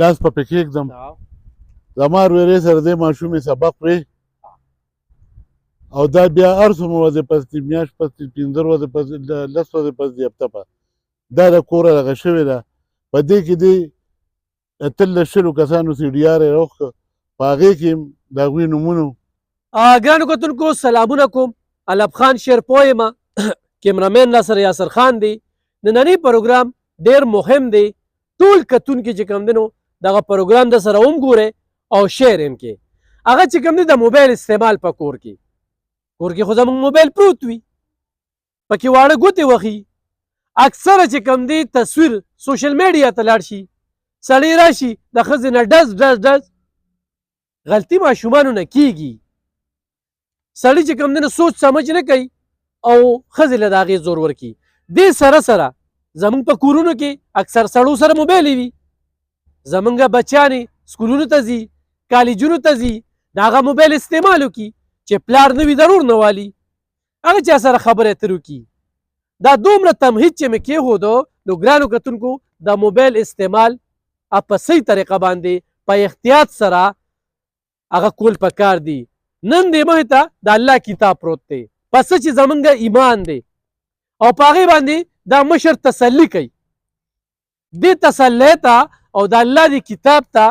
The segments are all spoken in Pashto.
لاس په پکې کېږدم زما ورورې سره دې ماشومې سبق وی او دا بیا هر څومره ورځې پس دي میاشت پس دي 15 ورځې پس دي 10 ورځې پس دي هفته په دا د کوره دغه شوې ده په دې کې دې 13 کسانو سی ډي آر یې راوښکه په هغې کې د هغوی نومونه ګرانو کتونکو سلامونه کوم علب خان شیرپوی یم کیمرامین ناصر یاسر خان دی نننی پروګرام ډیر مهم دی ټول کتونکي چې کوم دی نو دغه پروګرام د سره هم ګورئ او شیر هم کې هغه چې کوم دی د موبایل استعمال په کور کې خو زموږ موبایل پروت وي پکې واړه ګوتې وخي اکثره چې کوم دی تصویر سوشل میډیا ته لاړ شي سړی راشي د ښځې نه ډز غلطي ماشومانو نه کیږي سړی چې کوم دی نو سوچ سمجھ نه کوي او ښځې له د هغې زور ورکي دې سره زمونږ په کورونو کې اکثر سړو سره موبایل وي زمونږ بچیانې سکولونو ته ځي کالجونو ته ځي د هغه موبایل استعمال وکړي چې پلار نه وي ضرور نه والي هغه چا سره خبرې اترې وکړي دا دومره تمهید چې مې کېښودو نو ګرانو کتونکو د موبایل استعمال په صحیح طریقه باندې په احتیاط سره هغه کول پکار دی نن دې مخې ته د الله کتاب پروت دی پس چې زمونږ ایمان دی او په هغې باندې دا مشر تسلی کوي دې تسلی ته او د الله د کتاب ته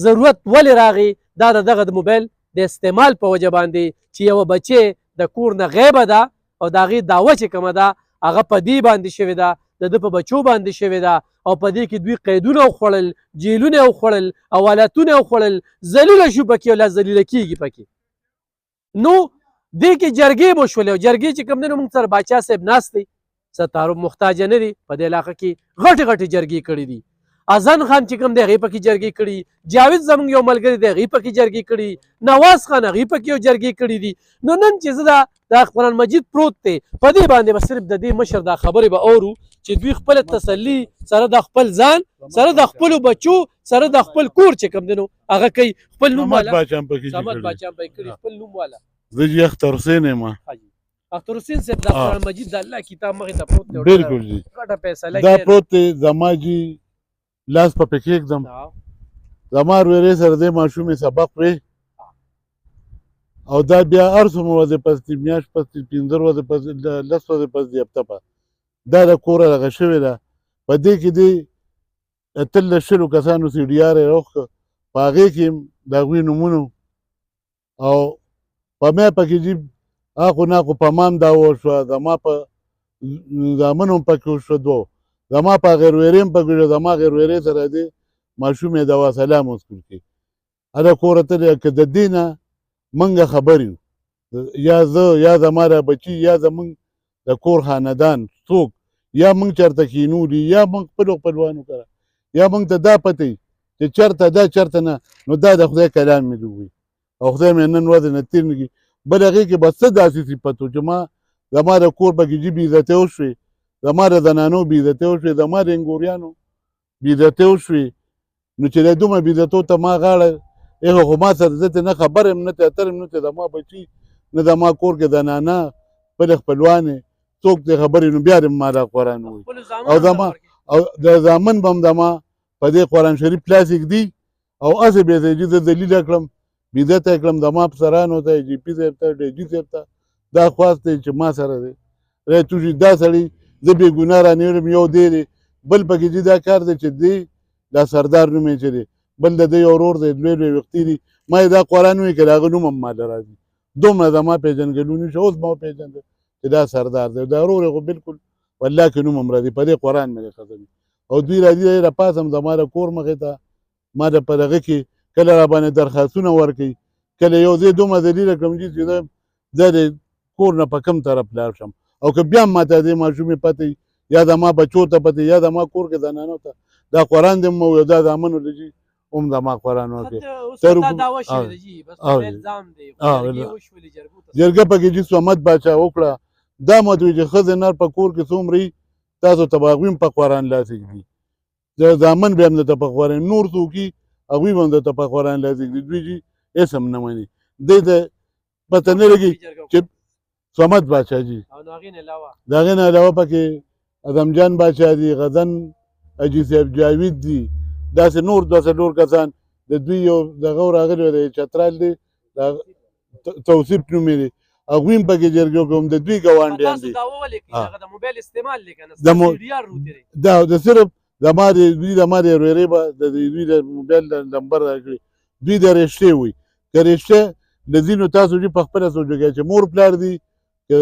ضرورت ولې راغی دا د دغه د موبایل د استعمال په وجه باندې چې یوه بچې د کور نه غیبه ده او د هغې دعوه چې کومه ده هغه په دې باندې شوې ده د ده په بچو باندې شوې ده او په دې کې دوی قیدونه وخوړل جیلونه وخوړل اولتونه وخوړل ذلیله شو پکې او لا ذلیله کېږي پکې نو دې کې جرګې به وشولې او جرګې چې کوم دی نو موږ سره باچا صاحب ناست دی څه تعارف محتاجه نه دي په دې علاقه کې غټې جرګې کړي دي اذان خان چې کوم دی هغې پکې جرګې کړي جاوید زموږ یو ملګری دی هغې پکې جرګې کړي نواز خان هغې پکې یو جرګې کړي دي نو نن چې زه دا قرآن مجید پروت دی په دې باندې به صرف د دې مشر دا خبرې به اورو چې دوی خپله تسلي سره د خپل ځان سره د خپلو بچو سره د خپل کور چې کوم دی نو هغه کوي خپل نوم والا صمد باچا هم پکې کړي خپل نوم والا زه جی اختر حسین یم اختر حسین صاحب د قرآن مجید د الله کتاب مخې ته پروت دی بالکل جی ګټه فیصله دا پروت دی زما جی لاس په پکې کېږدم زما ورورې سره دې ماشومې سبق وی او دا بیا هر څومره ورځې پس دي میاشت پس دي 15 ورځې پس دي 10 ورځې پس دي هفته په دا د کوره دغه شوې ده په دې کې دې 13 کسانو سی ډي آر یې راوښکه په هغې کې د هغوی نومونه او په میا پکې جي اخو ناخو په مام دا وشوه زما په زامن هم پکې وشوه دوه زما په غیر ورې هم پکې وشوه زما غیر ورې سره دې ماشوم یې دوا سلام وسکول کړي هله کوره ته که د دې نه موږ خبر یو یا زه یا زما را بچي یا زموږ د کور خاندان څوک یا موږ چېرته کینولي یا موږ خپلو خپلوانو کره یا موږ ته دا پته وي چې چېرته دا چېرته نه نو دا د خدای کلام مې وي او خدای مې نن ورځې نه تېر نه کړي بل هغې کې به څه داسې صفت و چې زما د کور پکې جي بېعزتۍ وشوې زما د زنانو بېعزتۍ وشوې زما د انګوریانو بېعزتۍ وشوې نو چې د دومره بېعزتو ته ما غاړه ایښه خو ما سره زه ترې نه خبر یم نه ترې اتر یم نه ترې زما بچي نه زما کور کې زنانه خپلې خپلوانې څوک ترې خبرې نو بیا دې ما دا قرآن ووایي او زما او د زامن به هم زما په دې قرآن شریف لاس ږدي او هسې بې ځایه زه ذلیله کړم بېعزته یې کړم زما افسرانو ته جي پي صاحب ته ډي جي صاحب ته دا خواست دی چې ما سره دی توشي دا سړی زه بې ګناه رانیولم یو دی دی بل پکې چې دا کار دی چې دی دا سردار نوم یې چې دی بل د ده یو ورور دی لوی لوی وختي دي ما یې دا قرآن وایي که د هغه نوم هم ماله راځي دومره زما پېژندګلوني شو اوس ما وپېژنده چې دا سردار دی دا ورور یې خو بلکل والله که نوم هم راځي په دې قرآن مې قسم او دوی راځي راپاسم زما د کور مخې ته ما د په دغه کې کله را باندې درخواستونه ورکوي کله یو ځای دومره ذلیله کړم چې زه د کور نه په کوم طرف لاړ شم او که بیا هم ماته دې ماشومې پته یا زما بچو ته پته یا زما کور کې زنانو ته دا قرآن دې مو یو دا زامنو دی چې هم زما قرآن وکړي جرګه پکې چې صمد باچا وکړه دا ماته وایي چې ښځې نر په کور کې څومره وي تاسو ته به هغوی هم په قرآن لاس ږدي زامن بیا هم درته په قرآن نور څوک وي هغوی به هم درته په قرآن لاس ږدي دوی چې اسم نه مني دی ته پته نه لګي چې صمد باچا جي د هغې نه علاوه پکې اعظم جان باچا دي غزن حاجي صاحب جاوید دي داسې نور دوه څلور کسان د دوی یو دغه راغلی دی چترال دی توصیف نوم یې دی هغوی هم پکې جرګې وکړو د دوی ګاونډیان دي تاسو دا ولیکئ هغه د موبایل استعمال لیکنه د مو- ستاسو ډیار روتری دا د صرف زما د دوی زما د ورېرې به د دوی د موبایل د نمبر راکړي دوی د رشتې وي که رشته د ځینو تاسو چې په خپله سوچوږئ چې مور پلار دي که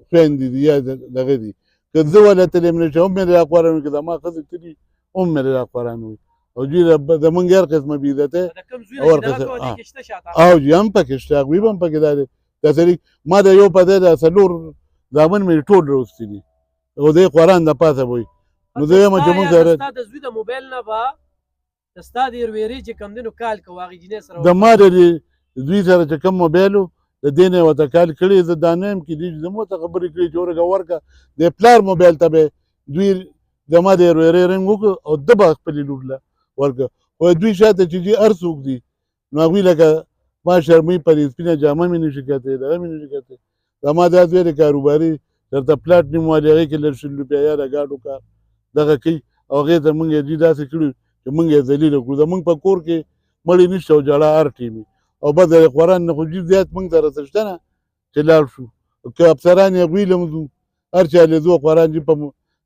خویندې دي یا دغه دي که زه ولتلی یم نشته هم مې راخوران وي که زما ښځې تلي هم مې راخوران وي او دوی زمونږ هر قسمه بېعزتۍ د کوم زوی اور چې دغه قسم- کوي آه. کې شته شاته او جی هم پکې شته هغوی به هم پکې دا دی دا سړي ما د یو په دی د څلور زامن مې ټول روستي دي او دی قرآن د پاسه وایي نو زه وایم چې موږ سره ستا د زوی د موبایل نه به د ستا د ورېرې چې کوم دی نو کال کوه هغې جینۍ سره د ما د دوی سره چې کوم موبایل و د دې نه یې ورته کال کړی زه دا نه یم کېدای چې زما ورته خبرې کړي چې ورکه ورکه د پلار موبایل ته به دوی زما د ورېرې رنګ وکړو او ده به خپلې لور له ورکړه خو دوی شاته چې دي هر څوک دي نو هغوی لکه ما شرمۍ په دې سپینه جامه مې نشي کتلی دغه مې نشي کتلی زما دا زوی د کاروباري درته پلاټ نیم والي هغې کې لږ شل روپیا یا د ګاډو کار دغه کوي او هغې ته موږ یې دوی داسې کړي چې موږ یې ذلیله کړو زموږ په کور کې مړی نشته او جړه هر ټیم وي او بس د قرآن نه خو ډېر زیات موږ سره څه شته نه چې لاړ شو که افسران یې هغوی له ځو هر چا له ځو قرآن چې په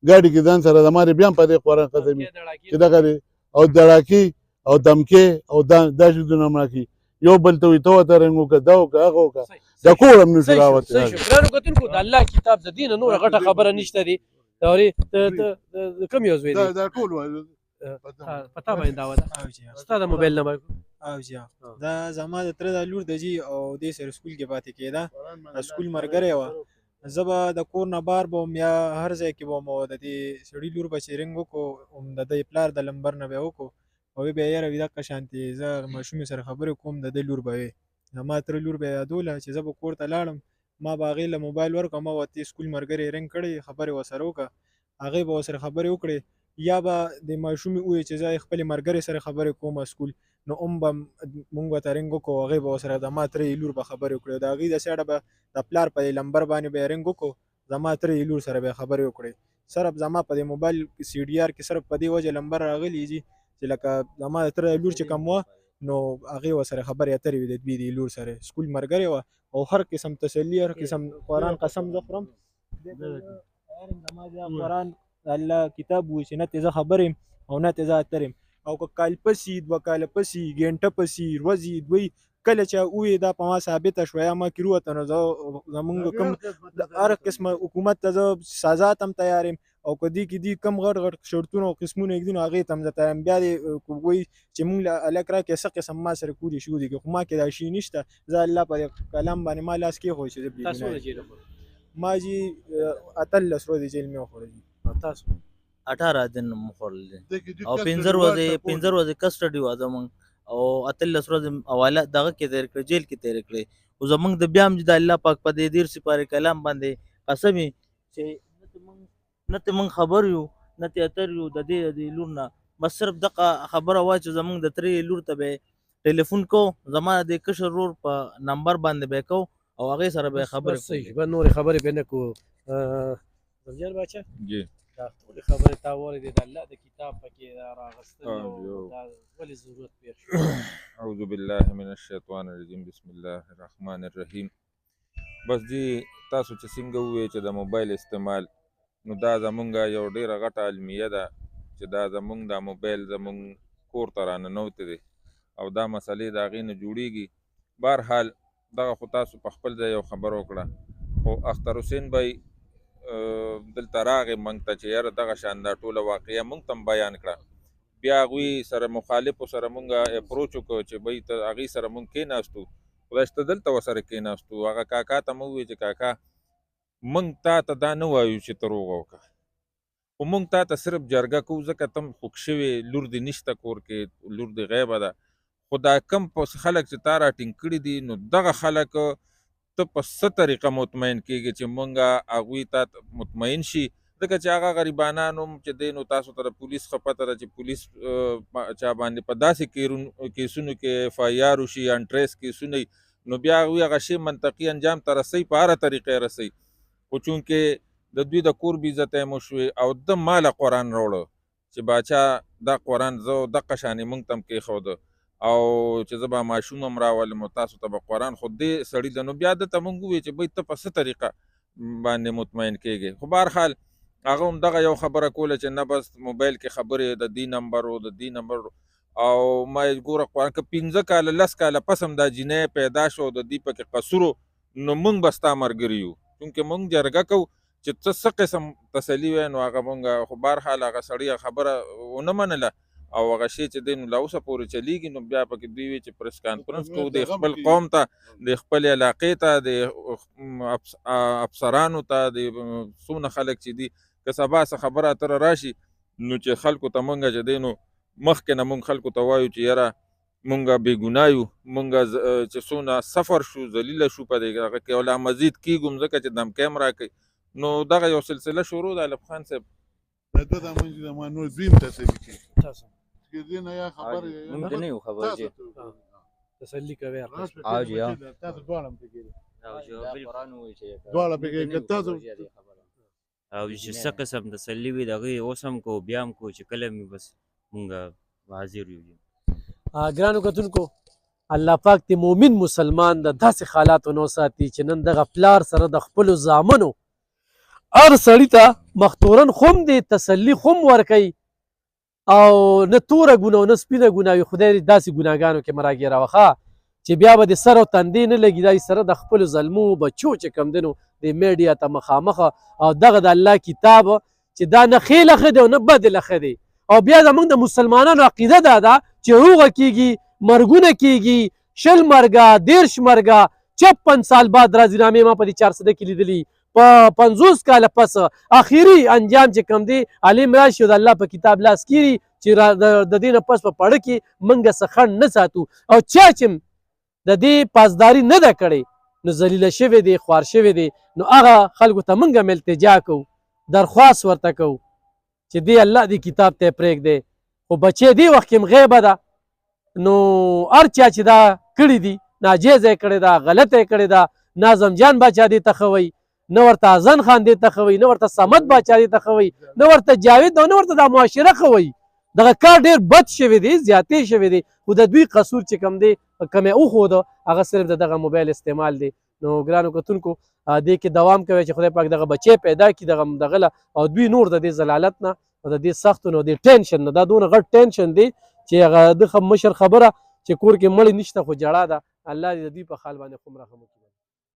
ګاډي کې ځان سره زما بیا هم په دې قرآن قسم وي چې دغه دی او دړاکې او دمکې او دا شیزونه هم راکړي یو بل ته وایي ته ورته رنګ وکړه دا وکړه هغه وکړه د کور هم نشو راوتی ګرانو کتونکو د الله کتاب د دین نوره غټه خبره نشته دی د کوم یو زوی دی دا ټول پتا باندې دا وده ستا د موبایل نمبر او جی دا زما د تره د لور د جی او دې سره سکول کې پاتې کېده سکول مرګره و زه به د کور نه بار بوم یا هر ځای کې بوم او د دې سړي لور به چې رنګ وکړو هم د دې پلار د لمبر نه به وکړو او بیا یاره وي دقه شانتې زه ماشومې سره خبرې کوم د دې لور به وي زما تره لور به یادوله چې زه به کور ته لاړم ما به هغې له موبایل ورکړم ما ورته سکول ملګرې رنګ کړی خبرې ورسره وکړه هغې به ورسره خبرې وکړې یا به د ماشومې ووایي چې زه خپلې ملګرې سره خبرې کوم سکول نو هم به مونږ ورته رنګ وکړو هغې به ورسره د ما ترې لور به خبرې وکړې د هغې د سایډه به د پلار په لمبر باندې به یې رنګ وکړو زما ترې لور سره به یې خبرې وکړې صرف زما په دې موبایل سی ډي آر کې صرف په دې وجه لمبر راغلی دي چې لکه زما د تره لور چې کوم وه نو هغې ورسره خبرې اترې وې د دوی د لور سره سکول ملګرې وه او هر قسم تسلي هر قسم قرآن قسم زه خورم زما د قرآن الله کتاب وي چې نه تې زه خبرې او نه تې زه اترې او که کال پسې دوه کاله پسې ګنټه پسې ورځې دوی کله چې ووایي دا په ما ثابته شوه یا ما کې روته نو زه زمونږ کوم هر قسمه حکومت ته زه سزا ته هم تیار یم او که دې کې دي کم غټ غټ شرطونه او قسمونه ږدي نو هغې ته هم زه تیار یم بیا دې وایي چې مونږ له هلک راکړې څه قسم ما سره کولی شو دي خو ما کې دا شي نشته زه الله په کلام باندې ما لاس کېښود چې زه ما جي 18 ورځې جیل مې وخوړه تاسو 18 दिन مخورل او 15 ورځې کسټډي و زمونږ او 18 ورځې حواله دغه کې تیر کړ جیل کې تیر کړې او زمونږ د بیا هم د الله پاک په دې دیر سپاره کلام باندې قسم چې نته مونږ خبر یو نته اتر یو د دې لور نه بس صرف دغه خبره وای چې زمونږ د ترې لور ته به ټلیفون کو زما د کشر رور په نمبر باندې به کو او هغه سره به خبرې صحیح به نور خبرې به نه کو زمجر بچا جی دا ټول خبره تا ورې د الله د کتاب پکې راغستل او دا ولې ضرورت پیښ شو اعوذ بالله من الشیطان الرجیم بسم الله الرحمن الرحیم بس جی تاسو چې څنګه ووایئ چې د موبایل استعمال نو دا زمونږ یو ډیره غټه علمیه ده چې دا زمونږ دا موبایل زمونږ کور ته راننوتی دی او دا مسلې د هغې نه جوړیږي بهرحال دغه خو تاسو په خپل ځای یو خبر وکړه خو اختر حسین بھائی دلته راغې موږ ته چې یاره دغه شان دا ټوله واقعه موږ ته هم بیان کړه بیا هغوی سره مخالفو سره موږ اپروچ وکړو چې بھائی ته هغې سره موږ کېناستو خدای شته دلته ورسره کېناستو هغه کاکا ته مو وویل چې کاکا موږ تا ته دا نه وایو چې ته روغه وکړه خو موږ تا ته صرف جرګه کوو ځکه تم خوږ شوې لور دې نشته کور کې لور دې غیبه ده خو دا کم خلک چې تا راټینګ کړي دي نو دغه خلک ته په څه طریقه مطمئن کېږي چې مونږ هغوی ته مطمئن شي ځکه چې هغه غریبانان هم چې دی نو تاسو ته د پولیس ښه پته ده چې پولیس چا باندې په داسې کیسونو کې اف آی آر وشي انټریس کیسونه نو بیا هغوی هغه شی منطقي انجام ته رسوي په هره طریقه رسوي خو چونکې د دوی د کور بې عزتی مو شوې او ده ماله قرآن راوړه چې باچا دا قرآن زه دقه شانې موږ ته هم کېښوده او چې زه به ماشوم هم راولم او تاسو ته به قرآن خو دې سړي ته نو بیا ده ته موږ ووایو چې بی ته په څه طریقه باندې مطمئن کېږي. خو بهرحال هغه هم دغه یو خبره کوله چې نه بس موبایل کې خبرې د دې نمبر و د دې نمبر او ما یې ګوره قرآن که 15 کاله 10 کاله پس هم دا جینۍ پیدا شو د دې پکې قصور نو موږ به ستا ملګري یو چونکې موږ جرګه کوو چې ته څه قسم تسلي وایې نو هغه موږ خو بهرحال هغه سړي خبره ونه منله او هغه شی چې دی نو لا اوسه پورې چلیږي نو بیا پکې دوی وی چې پریس کانفرنس کوو د خپل قوم ته د خپل علاقې ته د افسرانو ته د څومره خلک چې دي که سبا څه خبره اتره راشي نو چې خلکو ته مونږ چې دی نو مخکې نه مونږ خلکو ته وایو چې یاره مونږ بېګناه یو مونږ چې څونه سفر شو ذلیله شو په دې هغه کې او لا مزید کېږو ځکه چې دمکی هم راکوي نو دغه یو سلسله شروع ده الف خان صاحب ته دا مونږ د مانو زویم تسلي کوي تاسو چې دې نه یا خبر مونږ ته نه یو خبر چې تسلی کوي آو جی آو تاسو دواړه هم پکې او چې قرآن وایي چې دواړه پکې که تاسو او چې څه قسم تسلي وي د هغې اوس هم کوو بیا هم کوو چې کله مې بس مونږ حاضر یو. ګرانو کتونکو الله پاک د مومن مسلمان د داسې حالاتو نه وساتي چې نن دغه پلار سره د خپلو زامنو هر سړي ته مختورن خوم دی تسلي خوم ورکوي او نه توره ګناه نه سپینه ګناه وي خدای دې داسې ګناهګانو کې مه راګېروه چې بیا به د سر او تندې نه لګي دا سره د خپلو ظلمو بچو چې کوم دی نو د میډیا ته مخامخه او دغه د الله کتاب چې دا نه ښې لخه دی او نه بد لخه دی او بیا زموږ د مسلمانانو عقیده دا ده چې هوغه کېږي مرګونه کېږي 20 مرګه 30 مرګه 56 سال بعد راضینامې ما په دې 400 کې لیدلي په 50 کاله پس اخیری انجام چې کوم دی علم راشي او د الله په کتاب لاس کیږي چې د دې نه پس په پړه کې موږ څه خنډ نه ساتو او چا چې د دې پاسداري نه ده کړې نو ذلیله شوی دی خوار شوی دی نو هغه خلکو ته موږ هم التجا کوو درخواست ورته کوو چې دی الله دی کتاب ته پرېږدی خو بچې دی وخت کې هم غیبه ده نو هر چا چې دا کړي دي ناجیزه یې کړې ده غلطه یې کړې ده ناظم جان باچا دې ته ښه وایي نه ورته اذن خان دې ته ښه وایي نه ورته صمد باچا دې ته ښه وایي نه ورته جاوید او نه ورته دا معاشره ښه وایي دغه کار ډېر بد شوی دی زیاتې شوی دی خو د دوی قصور چې کوم دی کم یې وښوده هغه صرف د دغه موبایل استعمال دی نو ګرانو کتونکو دې کې دوام کوي چې خدای پاک دغه بچی پیدا کړي دغه له او دوی نور د دې ضلالت نه او د دې سختو نه د ټینشن نه دا دونه غټ ټینشن دی چې هغه د مشر خبره چې کور کې مړی نشته خو جړه ده الله دې د دوی په حال باندې خوم رحم وکړي